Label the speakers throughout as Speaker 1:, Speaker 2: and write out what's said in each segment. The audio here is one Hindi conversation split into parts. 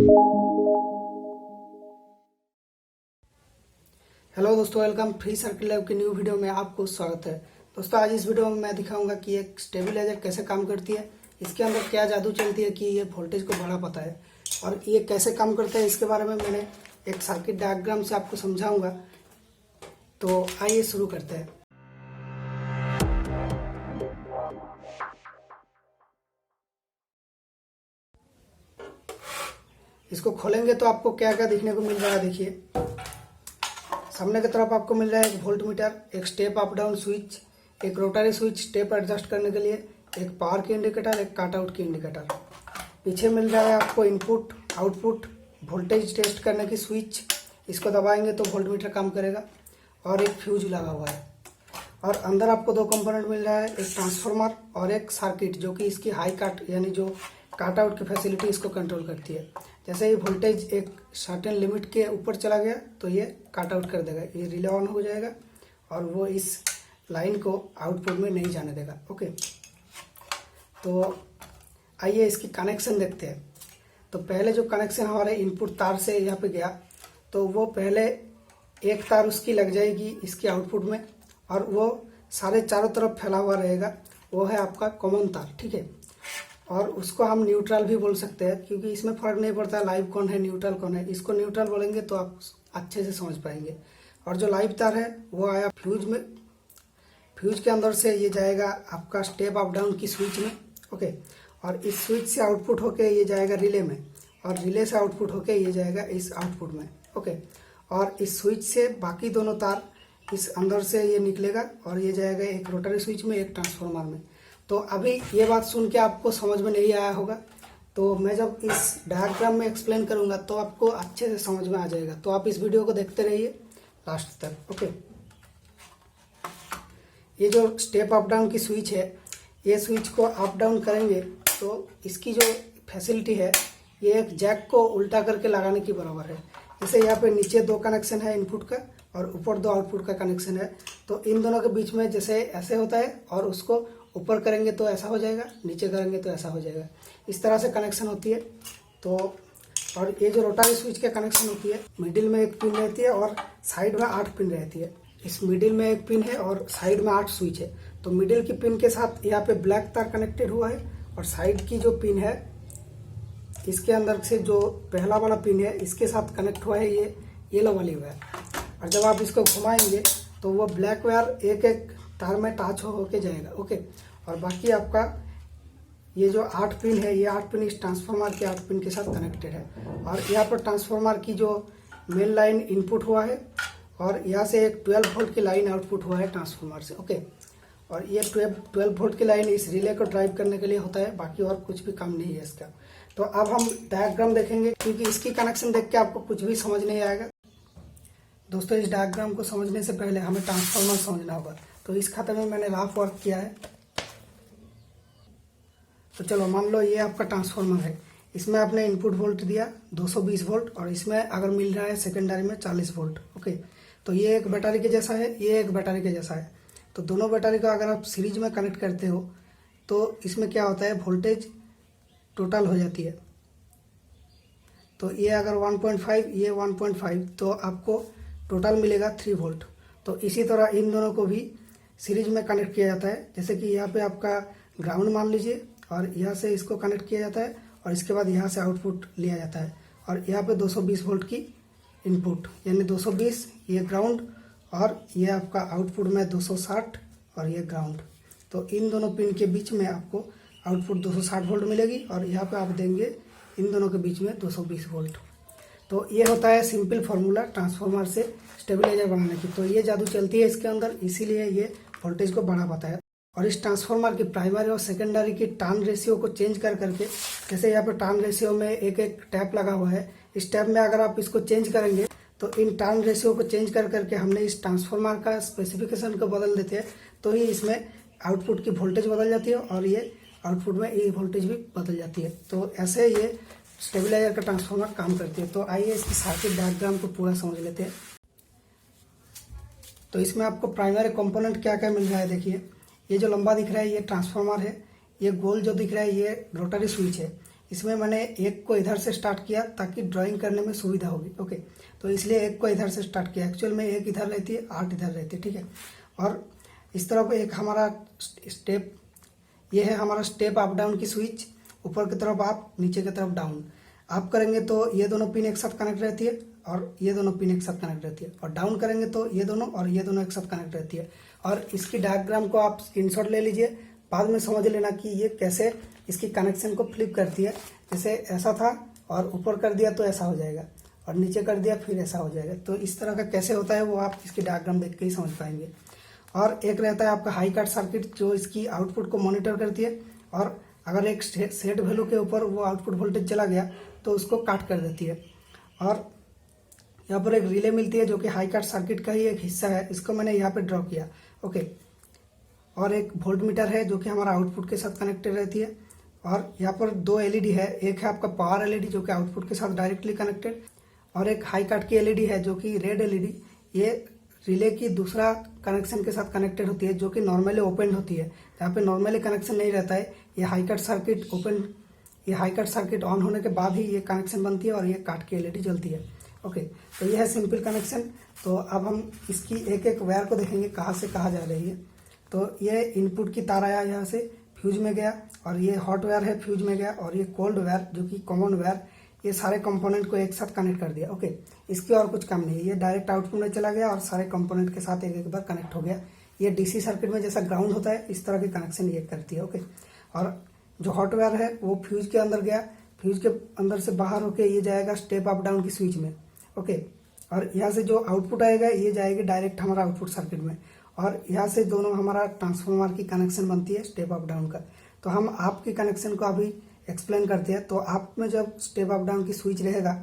Speaker 1: हेलो दोस्तों, वेलकम फ्री सर्किट लैब की न्यू वीडियो में आपको स्वागत है। दोस्तों, आज इस वीडियो में मैं दिखाऊंगा कि एक स्टेबलाइजर कैसे काम करती है, इसके अंदर क्या जादू चलती है कि ये वोल्टेज को बढ़ा पाता है और ये कैसे काम करता है, इसके बारे में मैंने एक सर्किट डायग्राम से आपको समझाऊंगा। तो आइए शुरू करते हैं। इसको खोलेंगे तो आपको क्या क्या देखने को मिल रहा है। देखिए, सामने की तरफ आपको मिल रहा है एक वोल्ट मीटर, एक स्टेप अप डाउन स्विच, एक रोटरी स्विच स्टेप एडजस्ट करने के लिए, एक पावर की इंडिकेटर, एक काट आउट की इंडिकेटर। पीछे मिल रहा है आपको इनपुट आउटपुट वोल्टेज टेस्ट करने की स्विच, इसको दबाएंगे तो वोल्ट मीटर काम करेगा, और एक फ्यूज लगा हुआ है। और अंदर आपको दो कंपोनेंट मिल रहा है, एक ट्रांसफार्मर और एक सर्किट, जो कि इसकी हाई काट यानी जो काट आउट की फैसिलिटी इसको कंट्रोल करती है। जैसे ही वोल्टेज एक सर्टेन लिमिट के ऊपर चला गया तो ये काट आउट कर देगा, ये रिले ऑन हो जाएगा और वो इस लाइन को आउटपुट में नहीं जाने देगा। ओके, तो आइए इसकी कनेक्शन देखते हैं। तो पहले जो कनेक्शन हमारे इनपुट तार से यहाँ पे गया, तो वो पहले एक तार उसकी लग जाएगी इसके आउटपुट में, और वो सारे चारों तरफ फैला हुआ रहेगा, वो है आपका कॉमन तार। ठीक है, और उसको हम न्यूट्रल भी बोल सकते हैं, क्योंकि इसमें फर्क नहीं पड़ता लाइव कौन है न्यूट्रल कौन है। इसको न्यूट्रल बोलेंगे तो आप अच्छे से समझ पाएंगे। और जो लाइव तार है वो आया फ्यूज में, फ्यूज के अंदर से ये जाएगा आपका स्टेप अप डाउन की स्विच में। ओके, और इस स्विच से आउटपुट होके ये जाएगा रिले में, और रिले से आउटपुट होके ये जाएगा इस आउटपुट में। ओके, और इस स्विच से बाकी दोनों तार इस अंदर से ये निकलेगा और ये जाएगा एक रोटरी स्विच में, एक ट्रांसफार्मर में। तो अभी ये बात सुन के आपको समझ में नहीं आया होगा, तो मैं जब इस डायग्राम में एक्सप्लेन करूंगा तो आपको अच्छे से समझ में आ जाएगा। तो आप इस वीडियो को देखते रहिए लास्ट तक। ओके, ये जो स्टेप अप डाउन की स्विच है, ये स्विच को अप डाउन करेंगे तो इसकी जो फैसिलिटी है ये एक जैक को उल्टा करके लगाने की बराबर है। जैसे यहाँ पे नीचे दो कनेक्शन है इनपुट का और ऊपर दो आउटपुट का कनेक्शन है, तो इन दोनों के बीच में जैसे ऐसे होता है, और उसको ऊपर करेंगे तो ऐसा हो जाएगा, नीचे करेंगे तो ऐसा हो जाएगा। इस तरह से कनेक्शन होती है। तो और ये जो रोटरी स्विच के कनेक्शन होती है, मिडिल में एक पिन रहती है और साइड में 8 पिन रहती है। इस मिडिल में एक पिन है और साइड में 8 स्विच है। तो मिडिल की पिन के साथ यहाँ पे ब्लैक तार कनेक्टेड हुआ है, और साइड की जो पिन है इसके अंदर से जो पहला वाला पिन है इसके साथ कनेक्ट हुआ है ये येलो वाली वायर। और जब आप इसको घुमाएंगे तो वो ब्लैक वायर एक एक तार में टच होके जाएगा। ओके, और बाकी आपका ये जो 8 पिन है, ये 8 पिन इस ट्रांसफार्मर के 8 पिन के साथ कनेक्टेड है। और यहाँ पर ट्रांसफार्मर की जो मेन लाइन इनपुट हुआ है, और यहाँ से एक 12 वोल्ट की लाइन आउटपुट हुआ है ट्रांसफार्मर से। ओके, और ये 12 वोल्ट की लाइन इस रिले को ड्राइव करने के लिए होता है, बाकी और कुछ भी काम नहीं है इसका। तो अब हम डायग्राम देखेंगे, क्योंकि इसकी कनेक्शन देख के आपको कुछ भी समझ नहीं आएगा। दोस्तों, इस डायग्राम को समझने से पहले हमें ट्रांसफार्मर समझना होगा। तो इस खाते में मैंने रफ वर्क किया है। तो चलो, मान लो ये आपका ट्रांसफार्मर है, इसमें आपने इनपुट वोल्ट दिया 220 वोल्ट, और इसमें अगर मिल रहा है सेकेंडरी में 40 वोल्ट। ओके, तो ये एक बैटरी के जैसा है, ये एक बैटरी के जैसा है। तो दोनों बैटरी का अगर आप सीरीज में कनेक्ट करते हो तो इसमें क्या होता है, वोल्टेज टोटल हो जाती है। तो ये अगर 1.5, ये 1.5, तो आपको टोटल मिलेगा 3 वोल्ट। तो इसी तरह इन दोनों को भी सीरीज में कनेक्ट किया जाता है। जैसे कि यहाँ पे आपका ग्राउंड मान लीजिए, और यहाँ से इसको कनेक्ट किया जाता है, और इसके बाद यहाँ से आउटपुट लिया जाता है, और यहाँ पे 220 वोल्ट की इनपुट, यानी 220 ये ग्राउंड, और ये आपका आउटपुट में 260 और ये ग्राउंड। तो इन दोनों पिन के बीच में आपको आउटपुट 260 वोल्ट मिलेगी, और यहाँ पे आप देंगे इन दोनों के बीच में 220 वोल्ट। तो ये होता है सिंपल फार्मूला ट्रांसफार्मर से स्टेबलाइजर बनाने की। तो ये जादू चलती है इसके अंदर, इसीलिए ये वोल्टेज को बढ़ा पाता है। और इस ट्रांसफार्मर की प्राइमरी और सेकेंडरी की टर्न रेशियो को चेंज कर करके, जैसे यहाँ पे टर्न रेशियो में एक एक टैप लगा हुआ है, इस टैप में अगर आप इसको चेंज करेंगे तो इन टर्न रेशियो को चेंज कर करके हमने इस ट्रांसफार्मर का स्पेसिफिकेशन को बदल देते हैं, तो ही इसमें आउटपुट की वोल्टेज बदल जाती है, और ये आउटपुट में ये वोल्टेज भी बदल जाती है। तो ऐसे ये स्टेबलाइजर का ट्रांसफार्मर काम करती है। तो आइए इसकी सर्किट डायग्राम को पूरा समझ लेते हैं। तो इसमें आपको प्राइमरी कंपोनेंट क्या क्या मिल रहा है। देखिए, ये जो लंबा दिख रहा है ये ट्रांसफार्मर है, ये गोल जो दिख रहा है ये रोटरी स्विच है, इसमें मैंने एक को इधर से स्टार्ट किया ताकि ड्राइंग करने में सुविधा होगी। ओके, तो इसलिए एक को इधर से स्टार्ट किया। एक्चुअल में एक इधर रहती है, 8 इधर रहती है, ठीक है। और इस तरफ एक हमारा स्टेप, ये है हमारा स्टेप अप डाउन की स्विच, ऊपर की तरफ अप, नीचे की तरफ डाउन। अप करेंगे तो ये दोनों पिन एक साथ कनेक्ट रहती है और ये दोनों पिन एक साथ कनेक्ट रहती है, और डाउन करेंगे तो ये दोनों और ये दोनों एक साथ कनेक्ट रहती है। और इसकी डायग्राम को आप स्क्रीनशॉट ले लीजिए, बाद में समझ लेना कि ये कैसे इसकी कनेक्शन को फ्लिप करती है। जैसे ऐसा था और ऊपर कर दिया तो ऐसा हो जाएगा, और नीचे कर दिया फिर ऐसा हो जाएगा। तो इस तरह का कैसे होता है वो आप इसकी डायग्राम देख के ही समझ पाएंगे। और एक रहता है आपका हाई कट सर्किट, जो इसकी आउटपुट को मॉनिटर करती है, और अगर एक सेट वैल्यू के ऊपर वो आउटपुट वोल्टेज चला गया तो उसको काट कर देती है। और यहाँ पर एक रिले मिलती है जो कि हाई कट सर्किट का ही एक हिस्सा है, इसको मैंने यहाँ पे ड्रॉ किया। ओके, और एक वोल्ट मीटर है जो कि हमारा आउटपुट के साथ कनेक्टेड रहती है। और यहाँ पर 2 एलईडी है, एक है आपका पावर एलईडी जो कि आउटपुट के साथ डायरेक्टली कनेक्टेड, और एक हाई कट की एलईडी है जो कि रेड एलईडी, ये रिले की दूसरा कनेक्शन के साथ कनेक्टेड होती है, जो कि नॉर्मली ओपन होती है। यहाँ पे नॉर्मली कनेक्शन नहीं रहता है, ये हाई कट सर्किट ओपन, ये हाई कट सर्किट ऑन होने के बाद ही ये कनेक्शन बनती है और ये काट की एलईडी जलती है। ओके, तो ये है सिंपल कनेक्शन। तो अब हम इसकी एक एक वायर को देखेंगे कहाँ से कहाँ जा रही है। तो ये इनपुट की तार आया यहाँ से, फ्यूज में गया, और ये हॉट वायर है, फ्यूज में गया, और ये कोल्ड वायर जो कि कॉमन वायर, ये सारे कंपोनेंट को एक साथ कनेक्ट कर दिया। ओके, इसकी और कुछ काम नहीं है, ये डायरेक्ट आउटपुट में चला गया और सारे कंपोनेंट के साथ एक एक बार कनेक्ट हो गया। ये डीसी सर्किट में जैसा ग्राउंड होता है इस तरह की कनेक्शन ये करती है। ओके, और जो हॉट वायर है वो फ्यूज के अंदर गया, फ्यूज के अंदर से बाहर होके ये जाएगा स्टेप अप डाउन की स्विच में। ओके, और यहाँ से जो आउटपुट आएगा ये जाएगी डायरेक्ट हमारा आउटपुट सर्किट में, और यहाँ से दोनों हमारा ट्रांसफार्मर की कनेक्शन बनती है स्टेप अप डाउन का। तो हम आपकी कनेक्शन को अभी एक्सप्लेन करते हैं। तो आप में जब स्टेप अप डाउन की स्विच रहेगा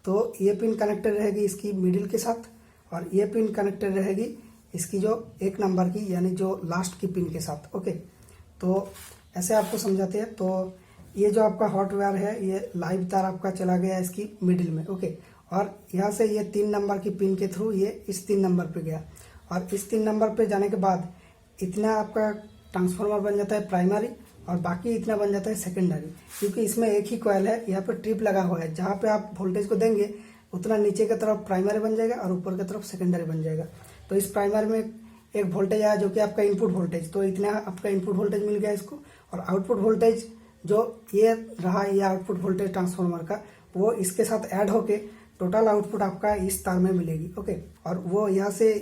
Speaker 1: तो ये पिन कनेक्टेड रहेगी इसकी मिडिल के साथ, और ये पिन कनेक्टेड रहेगी इसकी जो 1 नंबर की यानी जो लास्ट की पिन के साथ। ओके, तो ऐसे आपको समझाते हैं। तो ये जो आपका हॉट वायर है ये लाइव तार आपका चला गया इसकी मिडिल में। ओके, और यहाँ से ये 3 नंबर की पिन के थ्रू ये इस 3 नंबर पे गया, और इस 3 नंबर पे जाने के बाद इतना आपका ट्रांसफार्मर बन जाता है प्राइमरी, और बाकी इतना बन जाता है सेकेंडरी, क्योंकि इसमें एक ही कॉइल है। यहाँ पे ट्रिप लगा हुआ है, जहाँ पे आप वोल्टेज को देंगे उतना नीचे की तरफ प्राइमरी बन जाएगा और ऊपर की तरफ सेकेंडरी बन जाएगा। तो इस प्राइमरी में एक वोल्टेज आया जो कि आपका इनपुट वोल्टेज, तो इतना आपका इनपुट वोल्टेज मिल गया इसको, और आउटपुट वोल्टेज जो ये रहा, ये आउटपुट वोल्टेज ट्रांसफार्मर का, वो इसके साथ ऐड होके टोटल आउटपुट आपका इस तार में मिलेगी। ओके, और वो यहाँ से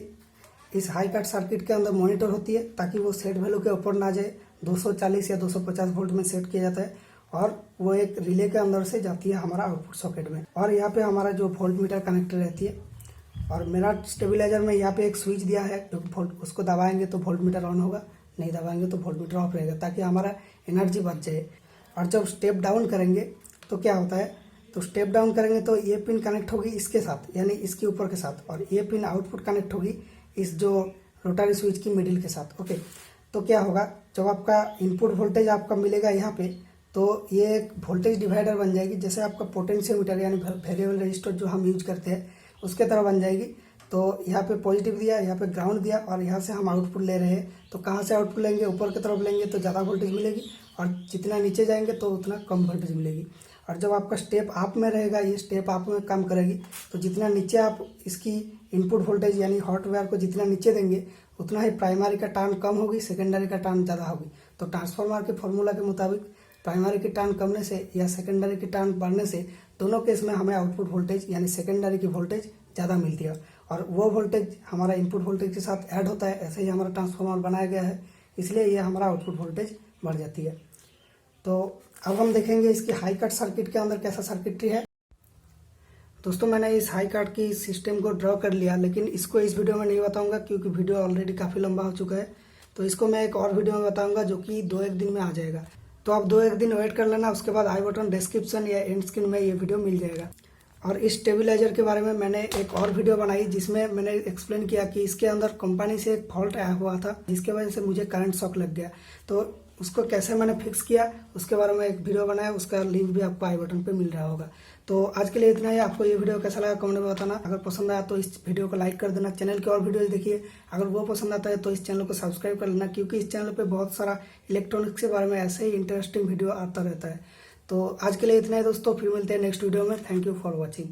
Speaker 1: इस हाई कट सर्किट के अंदर मॉनिटर होती है ताकि वो सेट वैल्यू के ऊपर ना जाए। 240 या 250 वोल्ट में सेट किया जाता है, और वो एक रिले के अंदर से जाती है हमारा आउटपुट सॉकेट में। और यहाँ पे हमारा जो वोल्ट मीटर कनेक्टेड रहती है, और मेरा स्टेबिलाईजर में यहाँ पे एक स्विच दिया है जो वोल्ट, उसको दबाएंगे तो वोल्ट मीटर ऑन होगा, नहीं दबाएंगे तो वोल्ट मीटर ऑफ रहेगा, ताकि हमारा एनर्जी बच जाए। और जब स्टेप डाउन करेंगे तो क्या होता है, तो स्टेप डाउन करेंगे तो ये पिन कनेक्ट होगी इसके साथ यानी इसके ऊपर के साथ, और ये पिन आउटपुट कनेक्ट होगी इस जो रोटरी स्विच की मिडिल के साथ। ओके, तो क्या होगा, जब आपका इनपुट वोल्टेज आपका मिलेगा यहाँ पे, तो ये एक वोल्टेज डिवाइडर बन जाएगी, जैसे आपका पोटेंशियोमीटर यानी वेरिएबल रेजिस्टर जो हम यूज करते हैं उसके तरह बन जाएगी। तो यहाँ पे पॉजिटिव दिया, यहाँ पे ग्राउंड दिया, और यहाँ से हम आउटपुट ले रहे हैं। तो कहाँ से आउटपुट लेंगे, ऊपर की तरफ लेंगे तो ज़्यादा वोल्टेज मिलेगी, और जितना नीचे जाएंगे तो उतना कम वोल्टेज मिलेगी। और जब आपका स्टेप अप में रहेगा, ये स्टेप अप में काम करेगी, तो जितना नीचे आप इसकी इनपुट वोल्टेज यानी हॉट वायर को जितना नीचे देंगे उतना ही प्राइमरी का टर्न कम होगी, सेकेंडरी का टर्न ज़्यादा होगी। तो ट्रांसफार्मर के फॉर्मूला के मुताबिक प्राइमरी की टर्न कमने से या सेकेंडरी की टर्न बढ़ने से दोनों केस में हमें आउटपुट वोल्टेज यानी सेकेंडरी की वोल्टेज ज़्यादा मिलती है, और वो वोल्टेज हमारा इनपुट वोल्टेज के साथ ऐड होता है। ऐसे ही हमारा ट्रांसफार्मर बनाया गया है, इसलिए ये हमारा आउटपुट वोल्टेज बढ़ जाती है। तो अब हम देखेंगे इसकी हाई कट सर्किट के अंदर कैसा सर्किटरी है। दोस्तों, मैंने इस हाई कट की सिस्टम को ड्रॉ कर लिया, लेकिन इसको इस वीडियो में नहीं बताऊंगा क्योंकि वीडियो ऑलरेडी काफ़ी लंबा हो चुका है। तो इसको मैं एक और वीडियो में बताऊंगा जो कि 2-1 दिन में आ जाएगा। तो आप 2-1 दिन वेट कर लेना, उसके बाद आई बटन डिस्क्रिप्शन या एंड स्क्रीन में ये वीडियो मिल जाएगा। और इस स्टेबिलाईजर के बारे में मैंने एक और वीडियो बनाई जिसमें मैंने एक्सप्लेन किया कि इसके अंदर कंपनी से एक फॉल्ट आया हुआ था जिसके वजह से मुझे करंट शॉक लग गया। तो उसको कैसे मैंने फिक्स किया उसके बारे में एक वीडियो बनाया, उसका लिंक भी आपको आई बटन पे मिल रहा होगा। तो आज के लिए इतना ही। आपको ये वीडियो कैसा लगा कमेंट में बताना। अगर पसंद आया तो इस वीडियो को लाइक कर देना। चैनल के और वीडियोज देखिए, अगर वो पसंद आता है तो इस चैनल को सब्सक्राइब कर लेना, क्योंकि इस चैनल पे बहुत सारा इलेक्ट्रॉनिक्स के बारे में ऐसे ही इंटरेस्टिंग वीडियो आता रहता है। तो आज के लिए इतना ही दोस्तों, फिर मिलते हैं नेक्स्ट वीडियो में। Thank you for watching.